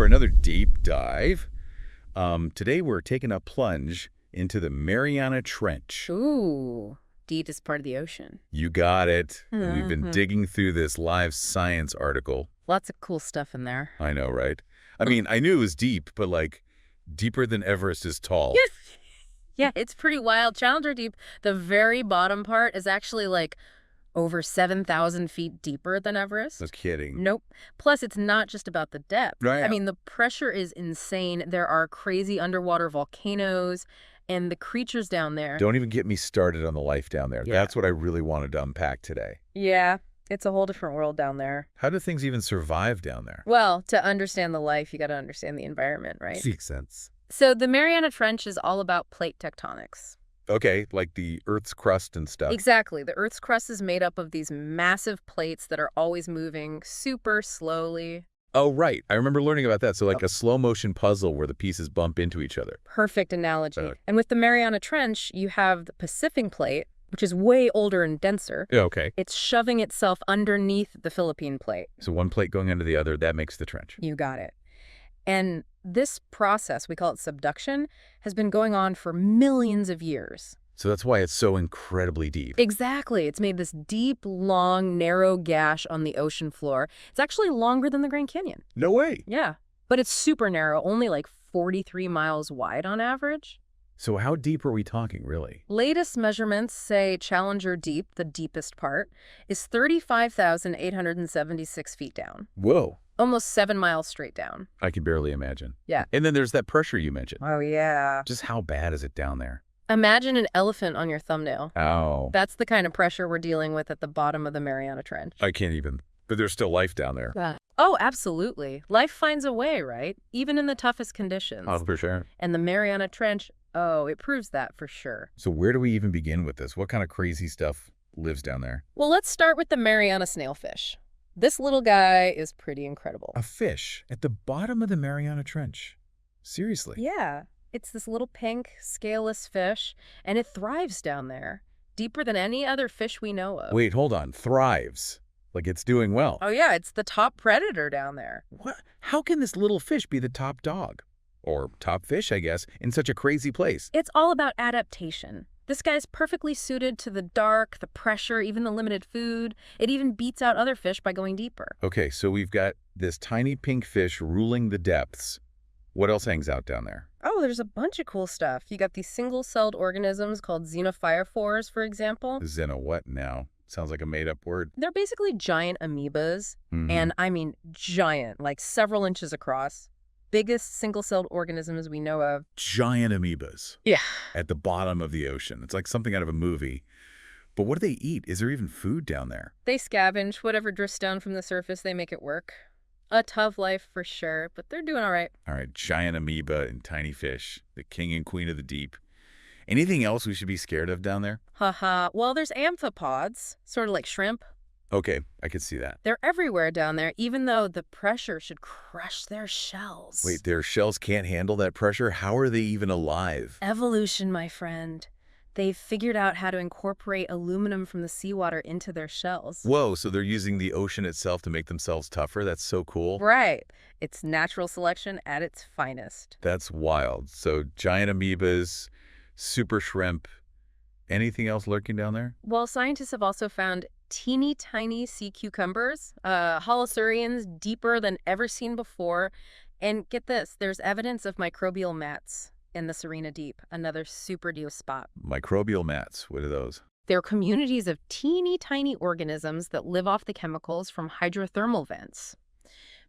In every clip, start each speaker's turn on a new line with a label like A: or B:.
A: for another deep dive. Today we're taking a plunge into the Mariana Trench.
B: Ooh, deepest part of the ocean.
A: You got it. We've been digging through this live science article.
B: Lots of cool stuff in there.
A: I know, right? I mean, I knew it was deep, but like deeper than Everest is tall.
B: Yeah, it's pretty wild. Challenger Deep, the very bottom part is actually like over 7,000 feet deeper than Everest.
A: No kidding.
B: Nope. Plus, it's not just about the depth.
A: Right.
B: I mean, the pressure is insane. There are crazy underwater volcanoes and the creatures down there.
A: Don't even get me started on the life down there.
B: Yeah.
A: That's what I really wanted to unpack today.
B: Yeah, it's a whole different world down there.
A: How do things even survive down there?
B: Well, to understand the life, you got to understand the environment, right?
A: Makes sense.
B: So the Mariana Trench is all about plate tectonics.
A: Okay, like the Earth's crust and stuff.
B: Exactly. The Earth's crust is made up of these massive plates that are always moving super slowly.
A: Oh, right. I remember learning about that. So like a slow motion puzzle where the pieces bump into each other.
B: Perfect analogy. And with the Mariana Trench, you have the Pacific plate, which is way older and denser.
A: Yeah, okay.
B: It's shoving itself underneath the Philippine plate.
A: So one plate going under the other, that makes the trench.
B: You got it. And this process, we call it subduction, has been going on for millions of years.
A: So that's why it's so incredibly deep.
B: Exactly. It's made this deep, long, narrow gash on the ocean floor. It's actually longer than the Grand Canyon.
A: No way.
B: Yeah. But it's super narrow, only like 43 miles wide on average.
A: So how deep are we talking, really?
B: Latest measurements say Challenger Deep, the deepest part, is 35,876 feet down.
A: Whoa.
B: Almost 7 miles straight down.
A: I can barely imagine.
B: Yeah.
A: And then there's that pressure you mentioned.
B: Oh, yeah.
A: Just how bad is it down there?
B: Imagine an elephant on your thumbnail.
A: Ow.
B: That's the kind of pressure we're dealing with at the bottom of the Mariana Trench.
A: I can't even. But there's still life down there.
B: Oh, absolutely. Life finds a way, right? Even in the toughest conditions.
A: Oh, for sure.
B: And the Mariana Trench, oh, it proves that for sure.
A: So where do we even begin with this? What kind of crazy stuff lives down there?
B: Well, let's start with the Mariana snailfish. This little guy is pretty incredible.
A: A fish at the bottom of the Mariana Trench. Seriously?
B: Yeah. It's this little pink, scaleless fish, and it thrives down there, deeper than any other fish we know of.
A: Wait, hold on. Thrives. Like it's doing well.
B: Oh, yeah, it's the top predator down there.
A: What? How can this little fish be the top dog? Or top fish, I guess, in such a crazy place?
B: It's all about adaptation. This guy's perfectly suited to the dark, the pressure, even the limited food. It even beats out other fish by going deeper.
A: Okay, so we've got this tiny pink fish ruling the depths. What else hangs out down there?
B: Oh, there's a bunch of cool stuff. You got these single-celled organisms called xenophyrophores, for example.
A: Xeno what now? Sounds like a made-up word.
B: They're basically giant amoebas, and I mean giant, like several inches across. Biggest single-celled organisms we know of.
A: Giant amoebas.
B: Yeah.
A: At the bottom of the ocean. It's like something out of a movie. But what do they eat? Is there even food down there?
B: They scavenge. Whatever drifts down from the surface, they make it work. A tough life for sure, but they're doing all right.
A: All right, giant amoeba and tiny fish, the king and queen of the deep. Anything else we should be scared of down there?
B: Haha. Well, there's amphipods, sort of like shrimp.
A: Okay, I could see that.
B: They're everywhere down there, even though the pressure should crush their shells.
A: Wait, their shells can't handle that pressure? How are they even alive?
B: Evolution, my friend. They've figured out how to incorporate aluminum from the seawater into their shells.
A: Whoa, so they're using the ocean itself to make themselves tougher? That's so cool.
B: Right. It's natural selection at its finest.
A: That's wild. So giant amoebas, super shrimp. Anything else lurking down there?
B: Well, scientists have also found teeny tiny sea cucumbers, holosaurians deeper than ever seen before. And get this, there's evidence of microbial mats in the Serena Deep, another super deep spot.
A: Microbial mats, what are those?
B: They're communities of teeny tiny organisms that live off the chemicals from hydrothermal vents.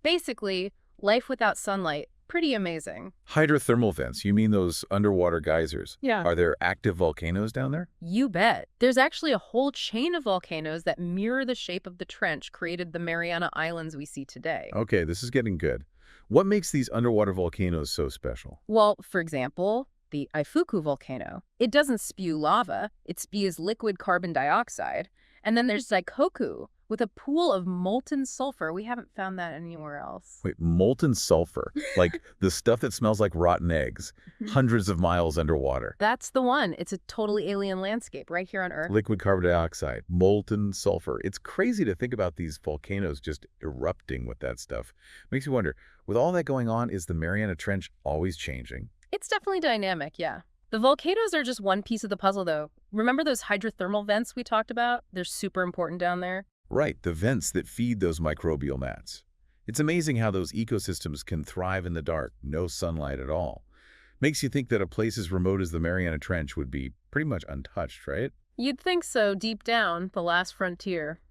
B: Basically, life without sunlight, pretty amazing.
A: Hydrothermal vents, you mean those underwater geysers?
B: Yeah.
A: Are there active volcanoes down there?
B: You bet. There's actually a whole chain of volcanoes that mirror the shape of the trench created the Mariana Islands we see today.
A: Okay, this is getting good. What makes these underwater volcanoes so special?
B: Well, for example, the Ifuku volcano. It doesn't spew lava, it spews liquid carbon dioxide. And then there's Zaikoku, with a pool of molten sulfur. We haven't found that anywhere else.
A: Wait, molten sulfur, like the stuff that smells like rotten eggs, hundreds of miles underwater.
B: That's the one. It's a totally alien landscape right here on Earth.
A: Liquid carbon dioxide, molten sulfur. It's crazy to think about these volcanoes just erupting with that stuff. Makes you wonder, with all that going on, is the Mariana Trench always changing?
B: It's definitely dynamic, yeah. The volcanoes are just one piece of the puzzle, though. Remember those hydrothermal vents we talked about? They're super important down there.
A: Right, the vents that feed those microbial mats. It's amazing how those ecosystems can thrive in the dark, no sunlight at all. Makes you think that a place as remote as the Mariana Trench would be pretty much untouched, right?
B: You'd think so, deep down, the last frontier.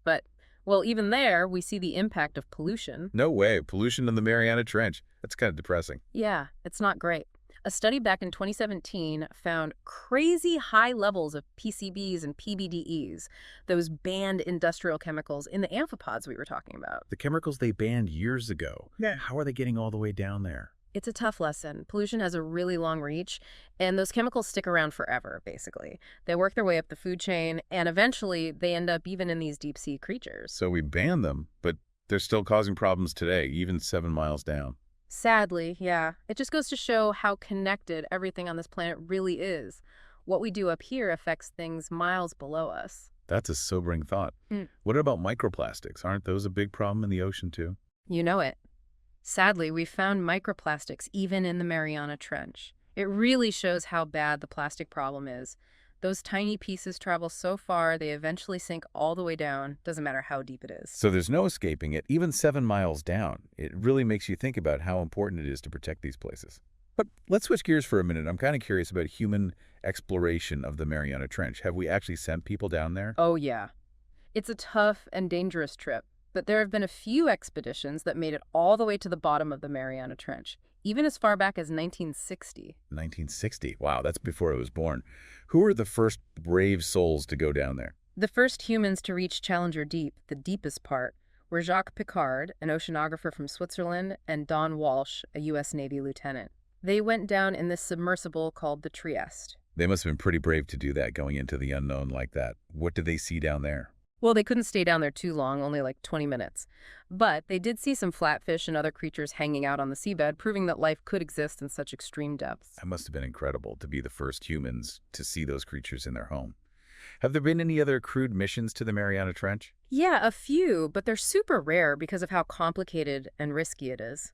B: But, well, even there, we see the impact of pollution.
A: No way, pollution in the Mariana Trench. That's kind of depressing.
B: Yeah, it's not great. A study back in 2017 found crazy high levels of PCBs and PBDEs, those banned industrial chemicals in the amphipods we were talking about.
A: The chemicals they banned years ago.
B: Yeah.
A: How are they getting all the way down there?
B: It's a tough lesson. Pollution has a really long reach, and those chemicals stick around forever, basically. They work their way up the food chain, and eventually they end up even in these deep-sea creatures.
A: So we banned them, but they're still causing problems today, even 7 miles down.
B: Sadly, yeah. It just goes to show how connected everything on this planet really is. What we do up here affects things miles below us.
A: That's a sobering thought.
B: Mm.
A: What about microplastics? Aren't those a big problem in the ocean too?
B: You know it. Sadly, we found microplastics even in the Mariana Trench. It really shows how bad the plastic problem is. Those tiny pieces travel so far, they eventually sink all the way down, doesn't matter how deep it is.
A: So there's no escaping it, even 7 miles down. It really makes you think about how important it is to protect these places. But let's switch gears for a minute. I'm kind of curious about human exploration of the Mariana Trench. Have we actually sent people down there?
B: Oh, yeah. It's a tough and dangerous trip, but there have been a few expeditions that made it all the way to the bottom of the Mariana Trench, even as far back as 1960.
A: 1960. Wow, that's before I was born. Who were the first brave souls to go down there?
B: The first humans to reach Challenger Deep, the deepest part, were Jacques Piccard, an oceanographer from Switzerland, and Don Walsh, a U.S. Navy lieutenant. They went down in this submersible called the Trieste.
A: They must have been pretty brave to do that, going into the unknown like that. What did they see down there?
B: Well, they couldn't stay down there too long, only like 20 minutes. But they did see some flatfish and other creatures hanging out on the seabed, proving that life could exist in such extreme depths.
A: That must have been incredible to be the first humans to see those creatures in their home. Have there been any other crewed missions to the Mariana Trench?
B: Yeah, a few, but they're super rare because of how complicated and risky it is.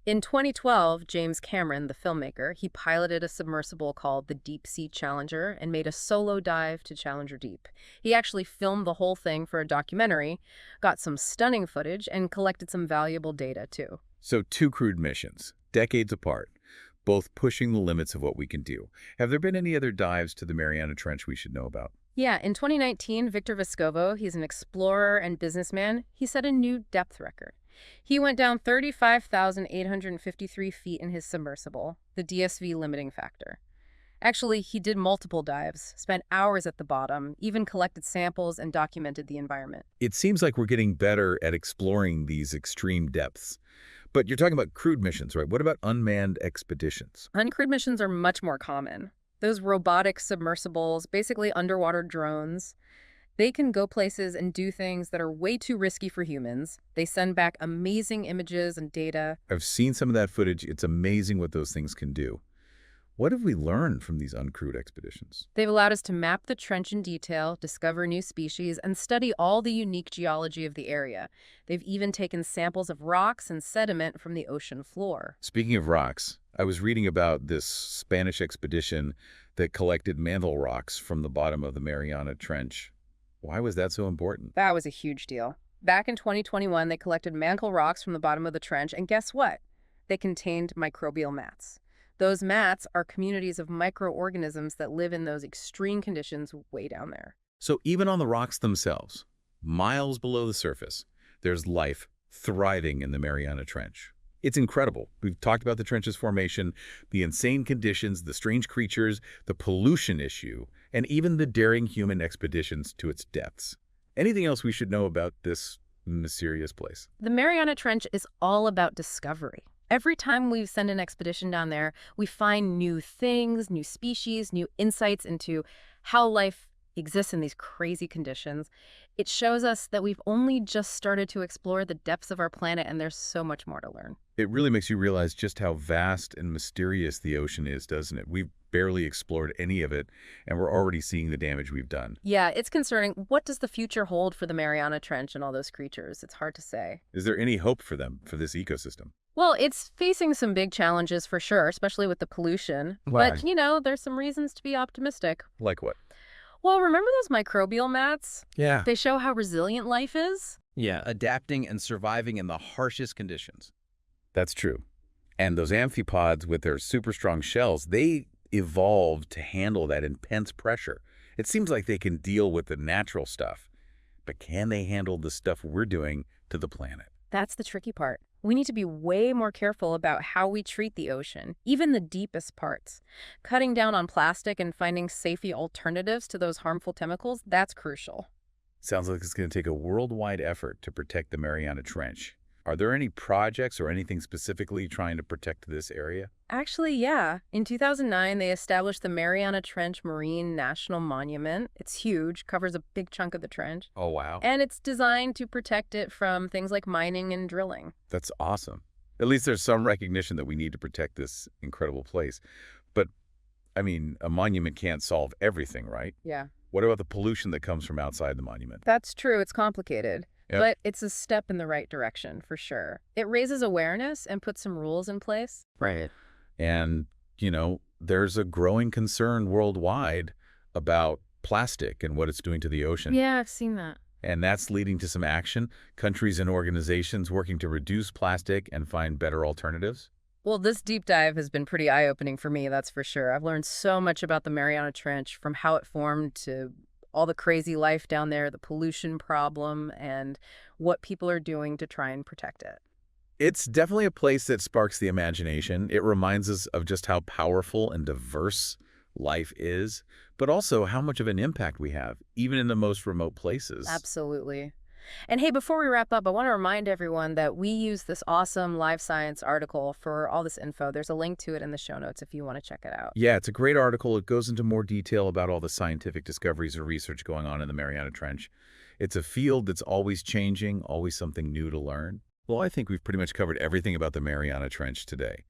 B: In 2012, James Cameron, the filmmaker, he piloted a submersible called the Deep Sea Challenger and made a solo dive to Challenger Deep. He actually filmed the whole thing for a documentary, got some stunning footage, and collected some valuable data, too.
A: So 2 crewed missions, decades apart, both pushing the limits of what we can do. Have there been any other dives to the Mariana Trench we should know about?
B: Yeah, in 2019, Victor Vescovo, he's an explorer and businessman, he set a new depth record. He went down 35,853 feet in his submersible, the DSV limiting factor. Actually, he did multiple dives, spent hours at the bottom, even collected samples and documented the environment.
A: It seems like we're getting better at exploring these extreme depths. But you're talking about crewed missions, right? What about unmanned expeditions?
B: Uncrewed missions are much more common. Those robotic submersibles, basically underwater drones, they can go places and do things that are way too risky for humans. They send back amazing images and data.
A: I've seen some of that footage. It's amazing what those things can do. What have we learned from these uncrewed expeditions?
B: They've allowed us to map the trench in detail, discover new species, and study all the unique geology of the area. They've even taken samples of rocks and sediment from the ocean floor.
A: Speaking of rocks, I was reading about this Spanish expedition that collected mantle rocks from the bottom of the Mariana Trench. Why was that so important?
B: That was a huge deal. Back in 2021, they collected mantle rocks from the bottom of the trench, and guess what? They contained microbial mats. Those mats are communities of microorganisms that live in those extreme conditions way down there.
A: So even on the rocks themselves, miles below the surface, there's life thriving in the Mariana Trench. It's incredible. We've talked about the trench's formation, the insane conditions, the strange creatures, the pollution issue, and even the daring human expeditions to its depths. Anything else we should know about this mysterious place?
B: The Mariana Trench is all about discovery. Every time we send an expedition down there, we find new things, new species, new insights into how life exists in these crazy conditions, it shows us that we've only just started to explore the depths of our planet, and there's so much more to learn.
A: It really makes you realize just how vast and mysterious the ocean is, doesn't it? We've barely explored any of it, and we're already seeing the damage we've done.
B: Yeah, it's concerning. What does the future hold for the Mariana Trench and all those creatures? It's hard to say.
A: Is there any hope for them, for this ecosystem?
B: Well, it's facing some big challenges for sure, especially with the pollution.
A: Why?
B: But, there's some reasons to be optimistic.
A: Like what?
B: Well, remember those microbial mats?
A: Yeah.
B: They show how resilient life is.
C: Yeah, adapting and surviving in the harshest conditions.
A: That's true. And those amphipods with their super strong shells, they evolved to handle that intense pressure. It seems like they can deal with the natural stuff, but can they handle the stuff we're doing to the planet?
B: That's the tricky part. We need to be way more careful about how we treat the ocean, even the deepest parts. Cutting down on plastic and finding safer alternatives to those harmful chemicals, that's crucial.
A: Sounds like it's going to take a worldwide effort to protect the Mariana Trench. Are there any projects or anything specifically trying to protect this area?
B: Actually, yeah. In 2009, they established the Mariana Trench Marine National Monument. It's huge, covers a big chunk of the trench,
A: Oh, wow.
B: and it's designed to protect it from things like mining and drilling.
A: That's awesome. At least there's some recognition that we need to protect this incredible place. But, I mean, a monument can't solve everything, right?
B: Yeah.
A: What about the pollution that comes from outside the monument?
B: That's true. It's complicated.
A: Yep.
B: But it's a step in the right direction, for sure. It raises awareness and puts some rules in place.
C: Right.
A: And, there's a growing concern worldwide about plastic and what it's doing to the ocean.
B: Yeah, I've seen that.
A: And that's leading to some action. Countries and organizations working to reduce plastic and find better alternatives.
B: Well, this deep dive has been pretty eye-opening for me, that's for sure. I've learned so much about the Mariana Trench, from how it formed to all the crazy life down there, the pollution problem, and what people are doing to try and protect it.
A: It's definitely a place that sparks the imagination. It reminds us of just how powerful and diverse life is, but also how much of an impact we have, even in the most remote places.
B: Absolutely. And hey, before we wrap up, I want to remind everyone that we use this awesome Live Science article for all this info. There's a link to it in the show notes if you want to check it out.
A: Yeah, it's a great article. It goes into more detail about all the scientific discoveries or research going on in the Mariana Trench. It's a field that's always changing, always something new to learn. Well, I think we've pretty much covered everything about the Mariana Trench today.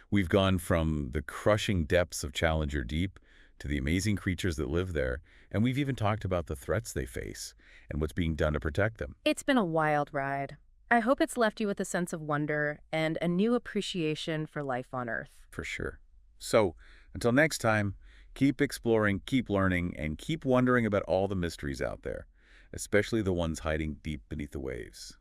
A: We've gone from the crushing depths of Challenger Deep to the amazing creatures that live there, and we've even talked about the threats they face and what's being done to protect them.
B: It's been a wild ride. I hope it's left you with a sense of wonder and a new appreciation for life on Earth.
A: For sure. So, until next time, keep exploring, keep learning, and keep wondering about all the mysteries out there, especially the ones hiding deep beneath the waves.